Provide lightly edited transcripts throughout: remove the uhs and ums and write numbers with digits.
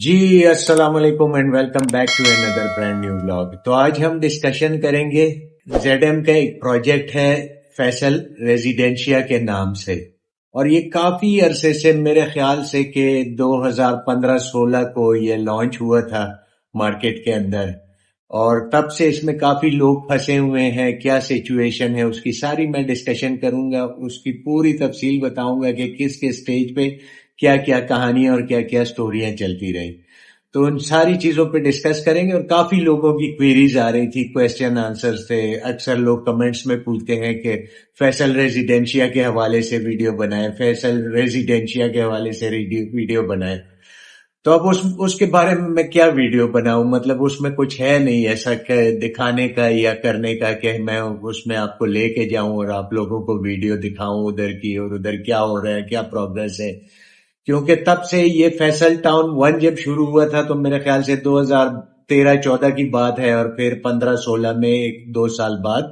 जी अस्सलाम वालेकुम and welcome back to another brand new blog. तो आज हम डिस्कशन करेंगे जेडएम का एक प्रोजेक्ट है फैसल रेजिडेंशिया के नाम से, और ये काफी अरसे से मेरे ख्याल से कि 2015-16 को ये लॉन्च हुआ था मार्केट के अंदर, और तब से इसमें काफी लोग फंसे हुए हैं। क्या सिचुएशन है उसकी सारी मैं डिस्कशन करूंगा, उसकी पूरी तफसील बताऊंगा कि किस किस स्टेज पे क्या क्या कहानियां और क्या क्या स्टोरियां चलती रही। तो उन सारी चीजों पे डिस्कस करेंगे। और काफी लोगों की क्वेरीज आ रही थी, क्वेश्चन आंसर्स थे। अक्सर लोग कमेंट्स में पूछते हैं कि फैसल रेजिडेंशिया के हवाले से वीडियो बनाए, फैसल रेजिडेंशिया के हवाले से वीडियो बनाए। तो अब उसके बारे में मैं क्या वीडियो बनाऊं, मतलब उसमें कुछ है नहीं ऐसा दिखाने का या करने का कि मैं उसमें आपको लेके जाऊं और आप लोगों को वीडियो दिखाऊं उधर की, और उधर क्या हो रहा है, क्या प्रोग्रेस है। क्योंकि तब से ये फैसल टाउन 1 जब शुरू हुआ था तो मेरे ख्याल से 2013-14 की बात है, और फिर 15-16 में 1-2 साल बाद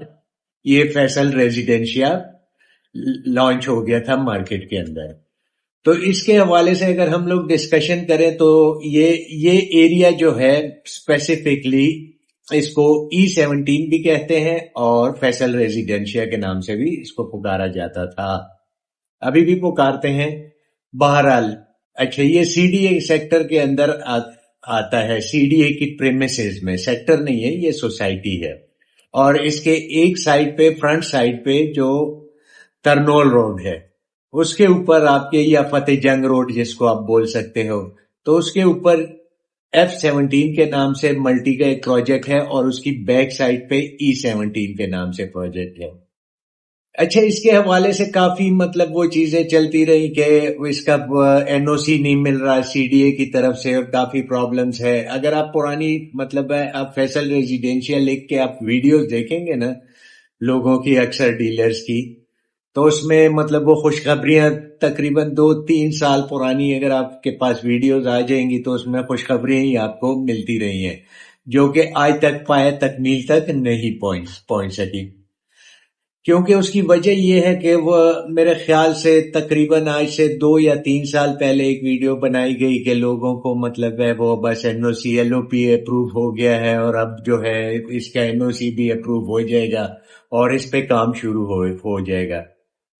ये फैसल रेजिडेंशिया लॉन्च हो गया था मार्केट के अंदर। तो इसके हवाले से अगर हम लोग डिस्कशन करें तो ये एरिया जो है स्पेसिफिकली इसको E17 भी कहते हैं और फैसल रेजिडेंशिया के नाम से भी इसको पुकारा जाता था, अभी भी पुकारते हैं। बहरहाल अच्छा, ये सीडीए सेक्टर के अंदर आता है। सीडीए की प्रेमिसेस में, सेक्टर नहीं है, ये सोसाइटी है। और इसके एक साइड पे, फ्रंट साइड पे जो तरनोल रोड है, उसके ऊपर आपके, या फतेह जंग रोड जिसको आप बोल सकते हो, तो उसके ऊपर F17 के नाम से मल्टी का एक प्रोजेक्ट है, और उसकी बैक साइड पे E17 के नाम से प्रोजेक्ट है। अच्छा, इसके हवाले से काफी मतलब वो चीजें चलती रही कि इसका एनओसी नहीं मिल रहा सीडीए की तरफ से, और काफी प्रॉब्लम्स है। अगर आप पुरानी मतलब है आप फैसल रेजिडेंशियल लिख के आप वीडियोस देखेंगे ना लोगों की, अक्सर डीलर्स की, तो उसमें मतलब वो खुशखबरियां तकरीबन 2-3 साल पुरानी अगर आपके पास वीडियोस आ जाएंगी तो उसमें खुशखबरियां ही आपको मिलती रही हैं, जो कि आज तक पाया तकमील तक नहीं पहुंच सकी। क्योंकि उसकी वजह यह है कि वो मेरे ख्याल से तकरीबन आज से 2 या 3 साल पहले एक वीडियो बनाई गई कि लोगों को मतलब है वो बस एनओसी एलओपी अप्रूव हो गया है, और अब जो है इसका एनओसी भी अप्रूव हो जाएगा और इस पे काम शुरू हो जाएगा।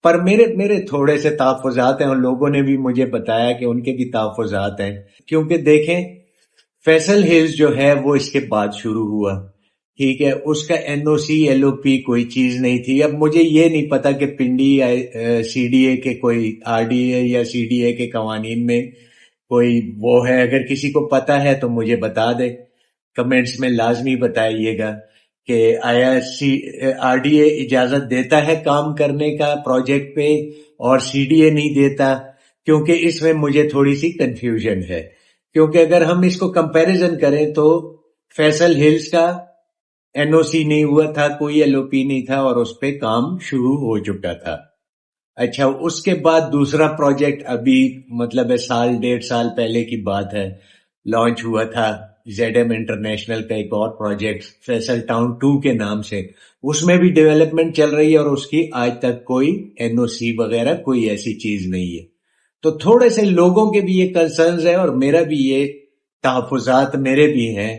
पर मेरे मेरे थोड़े से तहफ्फुज़ात हैं, और लोगों ने भी मुझे बताया कि उनके भी तहफ्फुज़ात हैं। क्योंकि देखें, फैसल हिल्स जो है वो इसके बाद शुरू हुआ, ठीक है। उसका एनओसी एलओपी कोई चीज नहीं थी। अब मुझे ये नहीं पता कि पिंडी या सीडीए के कोई आरडीए या सीडीए के कवानीन में कोई वो है। अगर किसी को पता है तो मुझे बता दे, कमेंट्स में लाजमी बताइएगा कि आया आरडीए इजाजत देता है काम करने का प्रोजेक्ट पे और सीडीए नहीं देता। क्योंकि इसमें मुझे थोड़ी सी कंफ्यूजन है। क्योंकि अगर हम इसको कंपैरिजन करें तो फैसल हिल्स का एनओसी नहीं हुआ था, कोई एलओपी नहीं था, और उस पे काम शुरू हो चुका था। अच्छा, उसके बाद दूसरा प्रोजेक्ट अभी मतलब है 1.5 साल पहले की बात है, लॉन्च हुआ था जेडएम इंटरनेशनल का एक और प्रोजेक्ट फैसल टाउन 2 के नाम से। उसमें भी डेवलपमेंट चल रही है, और उसकी आज तक कोई एनओसी वगैरह कोई ऐसी चीज नहीं है। तो थोड़े से लोगों के भी ये कंसर्न्स है, और मेरा भी ये तहफुजात मेरे भी हैं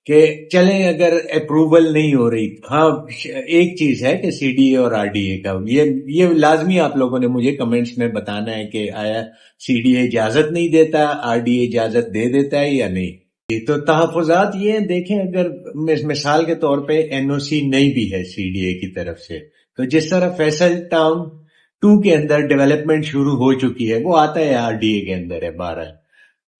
कि चलें अगर अप्रूवल नहीं हो रही। हाँ, एक चीज है कि सीडीए और आरडीए का ये लाजमी आप लोगों ने मुझे कमेंट्स में बताना है कि आया सीडीए इजाजत नहीं देता, आरडीए इजाजत दे देता है या नहीं। तो तहफुजात ये देखें, अगर मिसाल के तौर पे एनओसी नहीं भी है सीडीए की तरफ से, तो जिस तरह फैसल टाउन 2 के अंदर डेवलपमेंट शुरू हो चुकी है, वो आता है आरडीए के अंदर है 12,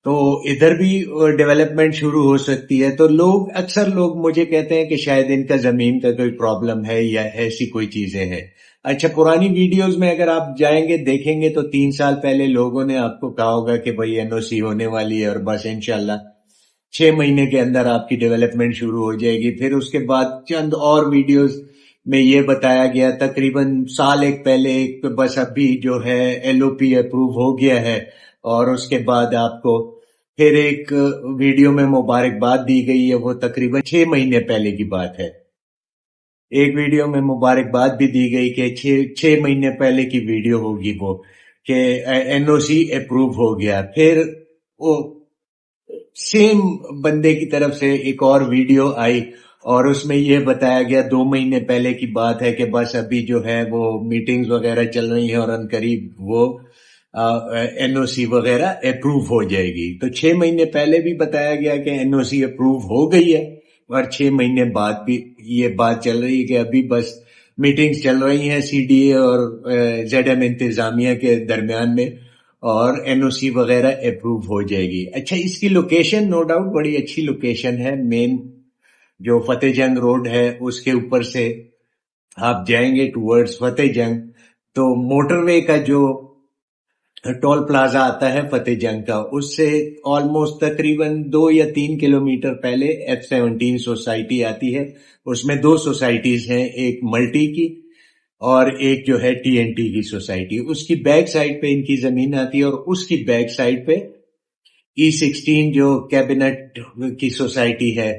तो इधर भी डेवलपमेंट शुरू हो सकती है। तो अक्सर लोग मुझे कहते हैं कि शायद इनका जमीन का कोई प्रॉब्लम है या ऐसी कोई चीजें हैं। अच्छा, पुरानी वीडियोस में अगर आप जाएंगे देखेंगे तो 3 साल पहले लोगों ने आपको कहा होगा कि भाई एनओसी होने वाली है, और बस इंशाल्लाह 6 महीने के अंदर आपकी डेवलपमेंट शुरू हो जाएगी। फिर उसके बाद चंद और वीडियोस में ये बताया गया तकरीबन साल एक पहले, बस अभी जो है एलओपी अप्रूव हो गया है, और उसके बाद आपको फिर एक वीडियो में मुबारकबाद दी गई है, वो तकरीबन 6 महीने पहले की बात है। एक वीडियो में मुबारकबाद भी दी गई कि 6 महीने पहले की वीडियो होगी वो, कि एनओसी अप्रूव हो गया। फिर वो सेम बंदे की तरफ से एक और वीडियो आई और उसमें ये बताया गया 2 महीने पहले की बात है कि बस अभी जो है वो मीटिंग्स वगैरह चल रही हैं और अनकरीब वो एनओसी वगैरह अप्रूव हो जाएगी। तो 6 महीने पहले भी बताया गया कि एनओसी अप्रूव हो गई है और 6 महीने बाद भी ये बात चल रही है कि अभी बस मीटिंग्स चल रही हैं सीडीए और जेडएम इंतजामिया के दरमियान में और एनओसी वगैरह अप्रूव हो जाएगी। अच्छा, इसकी लोकेशन नो डाउट बड़ी अच्छी लोकेशन है। मेन जो फतेह जंग रोड है उसके ऊपर से आप जाएंगे टूवर्ड्स फतेह जंग तो मोटरवे का जो टोल प्लाजा आता है फतेह जंग का, उससे ऑलमोस्ट तकरीबन 2 या 3 किलोमीटर पहले F-17 सोसाइटी आती है। उसमें 2 सोसाइटीज हैं, एक मल्टी की और एक जो है TNT की सोसाइटी। उसकी बैक साइड पे इनकी जमीन आती है और उसकी बैक साइड पे E16 जो कैबिनेट की सोसाइटी है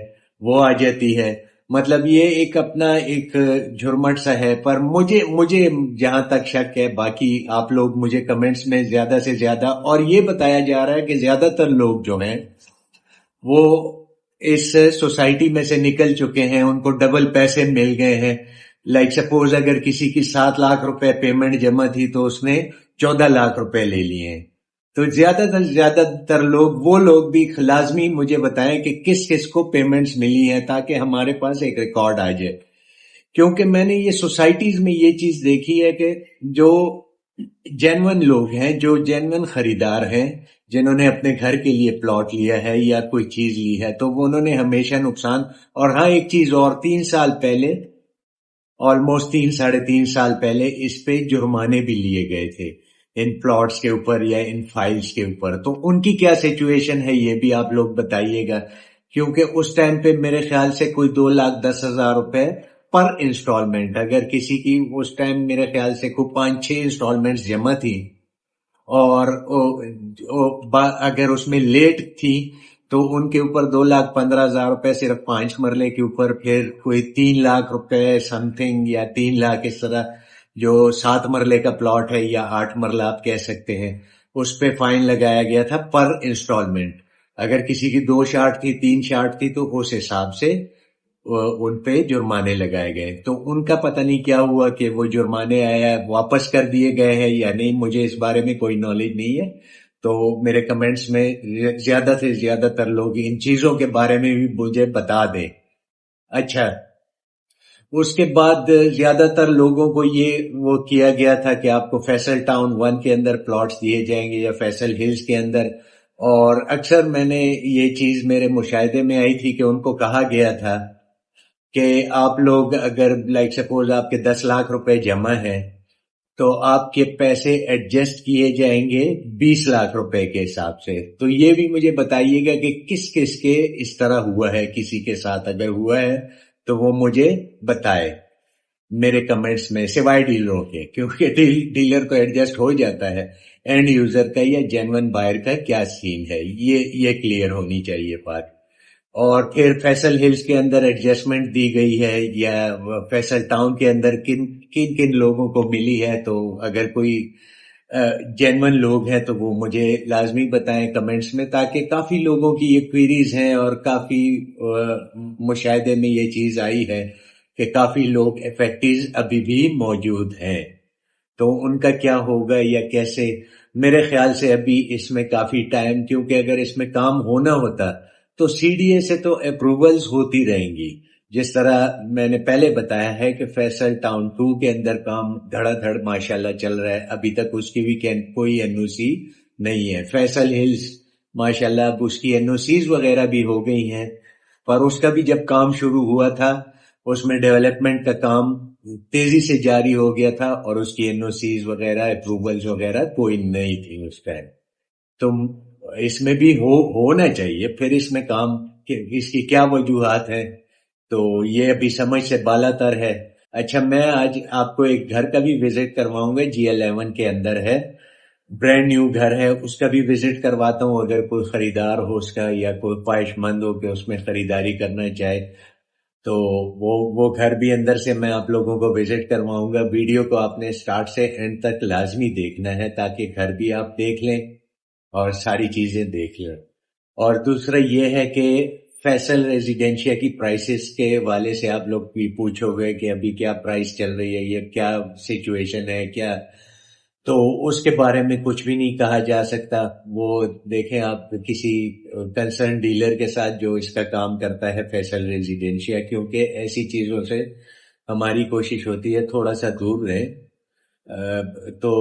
वो आ जाती है। मतलब ये एक अपना एक झुरमट सा है। पर मुझे मुझे जहां तक शक है, बाकी आप लोग मुझे कमेंट्स में ज्यादा से ज्यादा, और ये बताया जा रहा है कि ज्यादातर लोग जो हैं वो इस सोसाइटी में से निकल चुके हैं, उनको डबल पैसे मिल गए हैं। लाइक सपोज अगर किसी की 7 लाख रुपए पेमेंट जमा थी तो उसने 14 लाख रुपए ले लिए हैं। तो ज्यादातर लोग, वो लोग भी लाजमी मुझे बताएं कि किस किस को पेमेंट्स मिली हैं ताकि हमारे पास एक रिकॉर्ड आ जाए। क्योंकि मैंने ये सोसाइटीज में ये चीज देखी है कि जो जेन्युइन लोग हैं, जो जेन्युइन खरीदार हैं, जिन्होंने अपने घर के लिए प्लॉट लिया है या कोई चीज ली है, तो वो उन्होंने हमेशा नुकसान। और हाँ, एक चीज और, 3 साल पहले, ऑलमोस्ट 3 साढ़े 3 साल पहले इस पे जुर्माने भी लिए गए थे इन प्लॉट्स के ऊपर या इन फाइल्स के ऊपर। तो उनकी क्या सिचुएशन है ये भी आप लोग बताइएगा, क्योंकि उस टाइम पे मेरे ख्याल से कोई 2,10,000 रुपए पर इंस्टॉलमेंट, अगर किसी की उस टाइम मेरे ख्याल से कोई 5-6 इंस्टॉलमेंट्स जमा थी और अगर उसमें लेट थी तो उनके ऊपर 2,15,000 रुपए सिर्फ 5 मरले के ऊपर, फिर कोई 3 लाख रुपए समथिंग या 3 लाख, इस तरह जो 7 मरले का प्लॉट है या 8 मरला आप कह सकते हैं, उस पे फाइन लगाया गया था पर इंस्टॉलमेंट। अगर किसी की 2 शाट थी, 3 शाट थी, तो उस हिसाब से उन पे जुर्माने लगाए गए। तो उनका पता नहीं क्या हुआ कि वो जुर्माने आया वापस कर दिए गए हैं या नहीं, मुझे इस बारे में कोई नॉलेज नहीं है। तो मेरे कमेंट्स में ज्यादा से ज्यादातर लोग इन चीजों के बारे में भी मुझे बता दें। अच्छा, उसके बाद ज्यादातर लोगों को ये वो किया गया था कि आपको फैसल टाउन 1 के अंदर प्लॉट्स दिए जाएंगे या फैसल हिल्स के अंदर। और अक्सर मैंने ये चीज मेरे मुशाहिदे में आई थी कि उनको कहा गया था कि आप लोग अगर लाइक सपोज आपके 10 लाख रुपए जमा है तो आपके पैसे एडजस्ट किए जाएंगे 20 लाख रुपए के हिसाब से। तो ये भी मुझे बताइएगा कि किस किस के इस तरह हुआ है, किसी के साथ अगर हुआ है तो वो मुझे बताए मेरे कमेंट्स में, सिवाय डीलरों के, क्योंकि डीलर को एडजस्ट हो जाता है। एंड यूजर का या जेन्युइन बायर का क्या सीन है, ये क्लियर होनी चाहिए बात। और फिर फैसल हिल्स के अंदर एडजस्टमेंट दी गई है या फैसल टाउन के अंदर किन किन किन लोगों को मिली है, तो अगर कोई जेन्युइन लोग हैं तो वो मुझे लाजमी बताएं कमेंट्स में, ताकि काफी लोगों की ये क्वेरीज हैं और काफी मुशाहिदे में ये चीज आई है कि काफी लोग इफेक्टिव अभी भी मौजूद हैं। तो उनका क्या होगा या कैसे, मेरे ख्याल से अभी इसमें काफी टाइम, क्योंकि अगर इसमें काम होना होता तो सीडीए से तो अप्रूवल्स होती रहेंगी। जिस तरह मैंने पहले बताया है कि फैसल टाउन 2 के अंदर काम धड़ाधड़ माशाल्लाह चल रहा है, अभी तक उसकी भी कोई एनओसी नहीं है। फैसल हिल्स माशाल्लाह अब उसकी एनओसीज वगैरह भी हो गई हैं, पर उसका भी जब काम शुरू हुआ था उसमें डेवलपमेंट का काम तेजी से जारी हो गया था और उसकी एनओसीज वगैरह अप्रूवल्स वगैरह कोई नहीं थी उस टाइम। तो इसमें भी होना चाहिए। फिर इसमें काम इसकी क्या वजूहात है, तो ये अभी समझ से बालातर है। अच्छा, मैं आज आपको एक घर का भी विजिट करवाऊंगा, GL11 के अंदर है, ब्रांड न्यू घर है, उसका भी विजिट करवाता हूँ। अगर कोई खरीदार हो उसका या कोई ख्वाहिशमंद हो कि उसमें खरीदारी करना चाहे तो वो घर भी अंदर से मैं आप लोगों को विजिट करवाऊंगा। वीडियो को आपने स्टार्ट से एंड तक लाजमी देखना है ताकि घर भी आप देख लें और सारी चीजें देख लें। اور دوسرا یہ ہے کہ فیصل ریزیڈینشیا کی پرائسز کے حوالے سے آپ لوگ بھی پوچھو گے کہ ابھی کیا پرائس چل رہی ہے، یہ کیا سچویشن ہے، کیا، تو اس کے بارے میں کچھ بھی نہیں کہا جا سکتا. وہ دیکھیں آپ کسی کنسرن ڈیلر کے ساتھ جو اس کا کام کرتا ہے فیصل ریزیڈینشیا، کیونکہ ایسی چیزوں سے ہماری کوشش ہوتی ہے تھوڑا سا دور رہیں. تو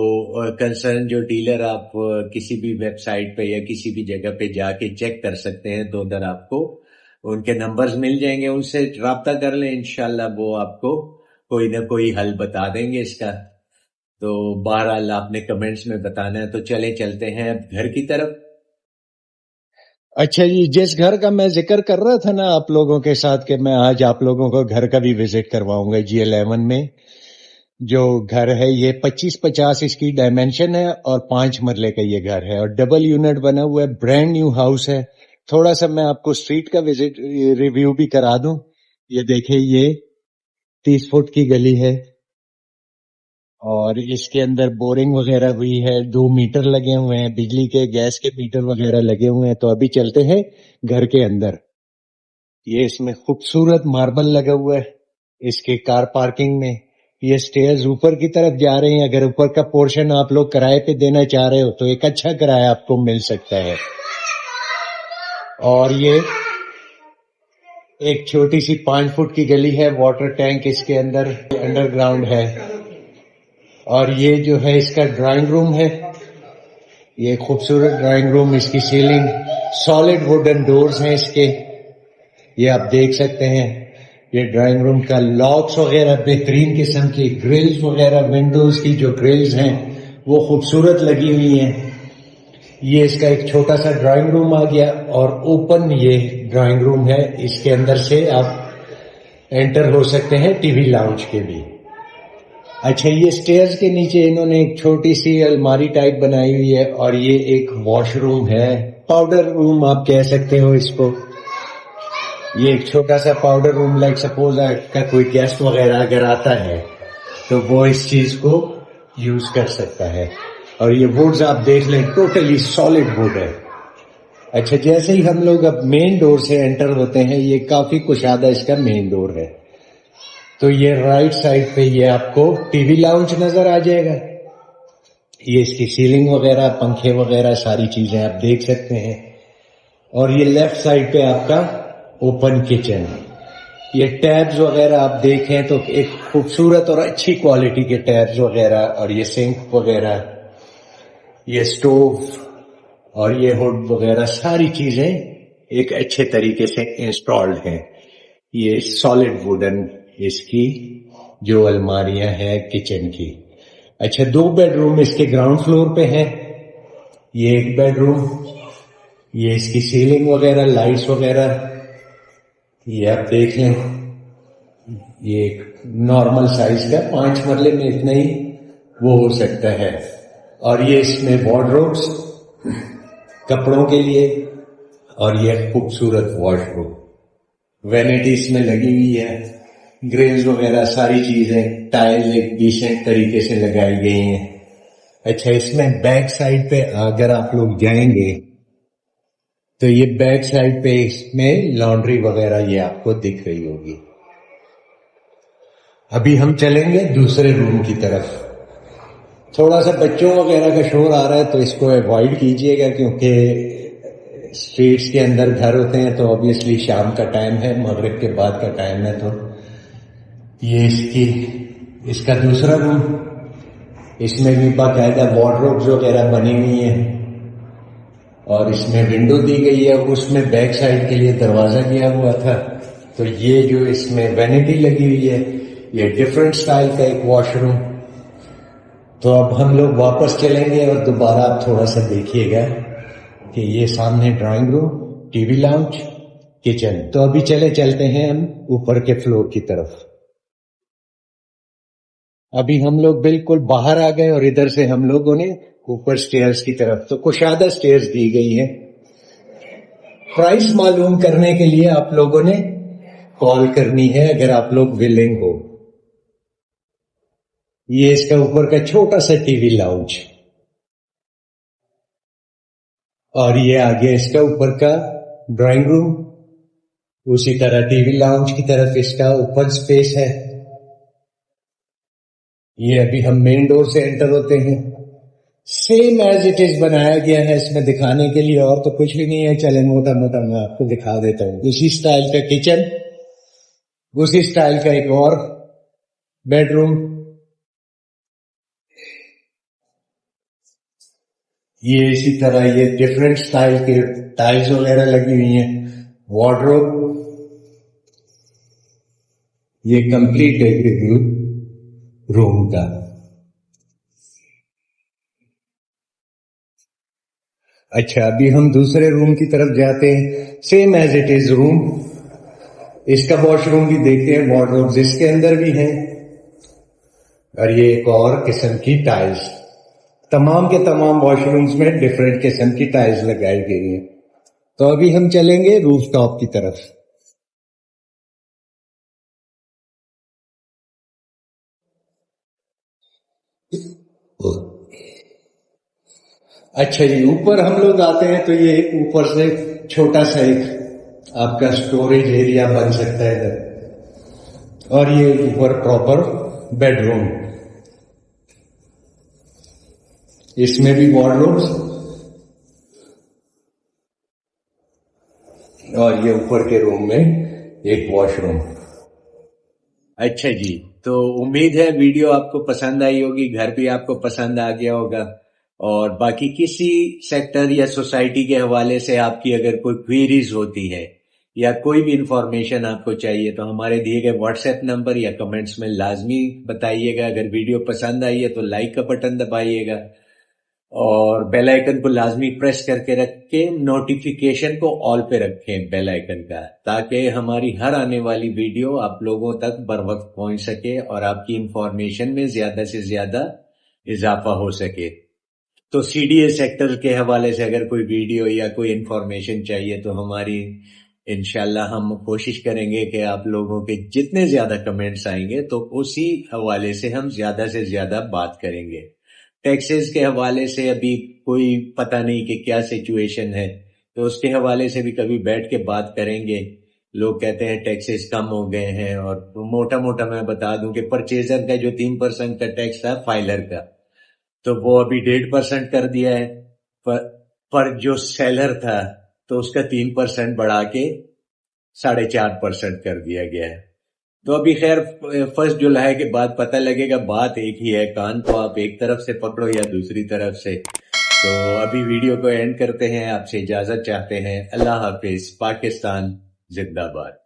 کنسرن جو ڈیلر آپ کسی بھی ویب سائٹ پہ یا کسی بھی جگہ پہ جا کے چیک کر سکتے ہیں، تو ادھر آپ کو ان کے نمبرز مل جائیں گے، ان سے رابطہ کر لیں، انشاءاللہ وہ آپ کو کوئی نہ کوئی حل بتا دیں گے اس کا. تو بہرحال آپ نے کمنٹس میں بتانا ہے. تو چلے چلتے ہیں اب گھر کی طرف. اچھا جی، جس گھر کا میں ذکر کر رہا تھا نا آپ لوگوں کے ساتھ کہ میں آج آپ لوگوں کو گھر کا بھی وزٹ کرواؤں گا، G11 میں جو گھر ہے یہ 25-50 اس کی ڈائمینشن ہے اور 5 مرلے کا یہ گھر ہے اور ڈبل یونٹ بنا ہوا ہے، برانڈ نیو ہاؤس ہے. تھوڑا سا میں آپ کو اسٹریٹ کا وزٹ ریویو بھی کرا دوں. یہ دیکھیں، یہ 30 فٹ کی گلی ہے اور اس کے اندر بورنگ وغیرہ ہوئی ہے، 2 میٹر لگے ہوئے ہیں، بجلی کے گیس کے میٹر وغیرہ لگے ہوئے ہیں. تو ابھی چلتے ہیں گھر کے اندر. یہ اس میں خوبصورت ماربل لگا ہوا ہے اس کے کار پارکنگ میں. یہ سٹیئرز اوپر کی طرف جا رہے ہیں. اگر اوپر کا پورشن آپ لوگ کرائے پہ دینا چاہ رہے ہو تو ایک اچھا کرایہ آپ کو مل سکتا ہے. اور یہ ایک چھوٹی سی 5 فٹ کی گلی ہے، واٹر ٹینک اس کے اندر انڈر گراؤنڈ ہے. اور یہ جو ہے اس کا ڈرائنگ روم ہے، یہ خوبصورت ڈرائنگ روم. اس کی سیلنگ سالڈ ووڈن ڈورز ہیں اس کے، یہ آپ دیکھ سکتے ہیں. یہ ڈرائنگ روم کا لاکس وغیرہ بہترین قسم کی، گرلز وغیرہ ونڈوز کی جو گرلز ہیں وہ خوبصورت لگی ہوئی ہیں. یہ اس کا ایک چھوٹا سا ڈرائنگ روم آ گیا اور اوپن یہ ڈرائنگ روم ہے. اس کے اندر سے آپ انٹر ہو سکتے ہیں ٹی وی لاؤنج کے بھی. اچھا، یہ سٹیئرز کے نیچے انہوں نے ایک چھوٹی سی الماری ٹائپ بنائی ہوئی ہے اور یہ ایک واش روم ہے، پاؤڈر روم آپ کہہ سکتے ہو اس کو. یہ ایک چھوٹا سا پاؤڈر روم، لائک سپوز آپ کا کوئی گیسٹ وغیرہ اگر آتا ہے تو وہ اس چیز کو یوز کر سکتا ہے. اور یہ ووڈز آپ دیکھ لیں، ٹوٹلی سالڈ ووڈ ہے. اچھا، جیسے ہی ہم لوگ اب مین ڈور سے انٹر ہوتے ہیں، یہ کافی کشادہ اس کا مین ڈور ہے. تو یہ رائٹ سائڈ پہ یہ آپ کو ٹی وی لاؤنج نظر آ جائے گا. یہ اس کی سیلنگ وغیرہ، پنکھے وغیرہ ساری چیزیں آپ دیکھ سکتے ہیں. اور یہ لیفٹ سائڈ پہ آپ کا اوپن کچن. یہ ٹیبز وغیرہ آپ دیکھیں تو ایک خوبصورت اور اچھی کوالٹی کے ٹیبز وغیرہ، اور یہ سنک وغیرہ، یہ سٹوو اور یہ ہوڈ وغیرہ ساری چیزیں ایک اچھے طریقے سے انسٹالڈ ہیں. یہ سالڈ ووڈن اس کی جو الماریاں ہیں کچن کی. اچھا، 2 بیڈ روم اس کے گراؤنڈ فلور پہ ہیں. یہ ایک بیڈ روم، یہ اس کی سیلنگ وغیرہ، لائٹس وغیرہ یہ آپ دیکھ لیں. یہ ایک نارمل سائز کا 5 مرلے میں اتنا ہی وہ ہو سکتا ہے. اور یہ اس میں وارڈروبس کپڑوں کے لیے، اور یہ خوبصورت واش روم. وینٹی اس میں لگی ہوئی ہے، گرلز وغیرہ ساری چیزیں، ٹائل ایک ڈیسنٹ طریقے سے لگائی گئی ہیں. اچھا، اس میں بیک سائڈ پہ اگر آپ لوگ جائیں گے تو یہ بیک سائڈ پہ اس میں لانڈری وغیرہ یہ آپ کو دکھ رہی ہوگی. ابھی ہم چلیں گے دوسرے روم کی طرف. تھوڑا سا بچوں وغیرہ کا شور آ رہا ہے تو اس کو اوائڈ کیجئے گا، کیونکہ اسٹریٹس کے اندر گھر ہوتے ہیں تو obviously شام کا ٹائم ہے، مغرب کے بعد کا ٹائم ہے. تو یہ اس کا دوسرا روم، اس میں بھی باقاعدہ وارڈروبز وغیرہ بنی ہوئی ہیں اور اس میں ونڈو دی گئی ہے. اس میں بیک سائڈ کے لیے دروازہ دیا ہوا تھا. تو یہ جو اس میں وینٹی لگی ہوئی ہے، یہ ڈفرنٹ سٹائل کا ایک واش روم. تو اب ہم لوگ واپس چلیں گے اور دوبارہ آپ تھوڑا سا دیکھیے گا کہ یہ سامنے drawing room, T V lounge, kitchen. تو ابھی چلتے ہیں ہم اوپر کے فلور کی طرف. ابھی ہم لوگ بالکل باہر آ گئے اور ادھر سے ہم لوگوں نے اوپر سٹیئرز کی طرف. تو کشادہ سٹیئرز دی گئی ہیں. پرائس معلوم کرنے کے لیے آپ لوگوں نے کال کرنی ہے اگر آپ لوگ ولنگ ہو. یہ اس کا اوپر کا چھوٹا سا ٹی وی لاؤنج. और ये आगे इसका ऊपर का ड्राइंग रूम, उसी तरह टीवी लाउंज की तरफ इसका ओपन स्पेस है। ये अभी हम मेन डोर से एंटर होते हैं। सेम एज इट इज बनाया गया है इसमें दिखाने के लिए, और तो कुछ भी नहीं है। चले मोटा मोटा मैं आपको दिखा देता हूँ। उसी स्टाइल का किचन, उसी स्टाइल का एक और बेडरूम, ये इसी तरह ये डिफरेंट स्टाइल के टाइल्स वगैरह लगी हुई हैं। वार्डरोब, ये कंप्लीट एक रिव्यू रूम का। अच्छा, अभी हम दूसरे रूम की तरफ जाते हैं। Same as it is room, इसका वॉशरूम भी देखते हैं, वार्डरोब्स इसके अंदर भी हैं, और ये एक और किस्म की टाइल्स। तमाम के तमाम वॉशरूम्स में डिफरेंट किस्म की टाइल्स लगाई गई हैं। तो अभी हम चलेंगे रूफ टॉप की तरफ। अच्छा जी, ऊपर हम लोग आते हैं तो ये ऊपर से छोटा सा एक आपका स्टोरेज एरिया बन सकता है इधर, और ये ऊपर प्रॉपर बेडरूम, इसमें भी वार्डरोब्स, और ये ऊपर के रूम में एक वॉशरूम। अच्छा जी, तो उम्मीद है वीडियो आपको पसंद आई होगी, घर भी आपको पसंद आ गया होगा। और बाकी किसी सेक्टर या सोसाइटी के हवाले से आपकी अगर कोई क्वेरीज होती है या कोई भी इंफॉर्मेशन आपको चाहिए तो हमारे दिए गए व्हाट्सएप नंबर या कमेंट्स में लाजमी बताइएगा। अगर वीडियो पसंद आई है तो लाइक का बटन दबाइएगा और बेल आइकन को लाजमी प्रेस करके रख के नोटिफिकेशन को ऑल पे रखें बेल आइकन का, ताकि हमारी हर आने वाली वीडियो आप लोगों तक बर वक्त पहुंच सके और आपकी इंफॉर्मेशन में ज्यादा से ज्यादा इजाफा हो सके। तो सीडीए सेक्टर के हवाले से अगर कोई वीडियो या कोई इंफॉर्मेशन चाहिए तो हमारी इंशाल्लाह हम कोशिश करेंगे कि आप लोगों के जितने ज्यादा कमेंट्स आएंगे तो उसी हवाले से हम ज्यादा से ज्यादा बात करेंगे। टैक्सेस के हवाले से अभी कोई पता नहीं कि क्या सिचुएशन है, तो उसके हवाले से भी कभी बैठ के बात करेंगे। लोग कहते हैं टैक्सेस कम हो गए हैं, और मोटा मोटा मैं बता दूं कि परचेजर का जो 3% का टैक्स था फाइलर का, तो वो अभी 1.5% कर दिया है। पर जो सेलर था तो उसका 3% बढ़ा के 4.5% कर दिया गया है। तो अभी खैर 1 जुलाई के बाद पता लगेगा। बात एक ही है, कान को आप एक तरफ से पकड़ो या दूसरी तरफ से। तो अभी वीडियो को एंड करते हैं, आपसे इजाजत चाहते हैं। अल्लाह हाफिज। पाकिस्तान जिंदाबाद।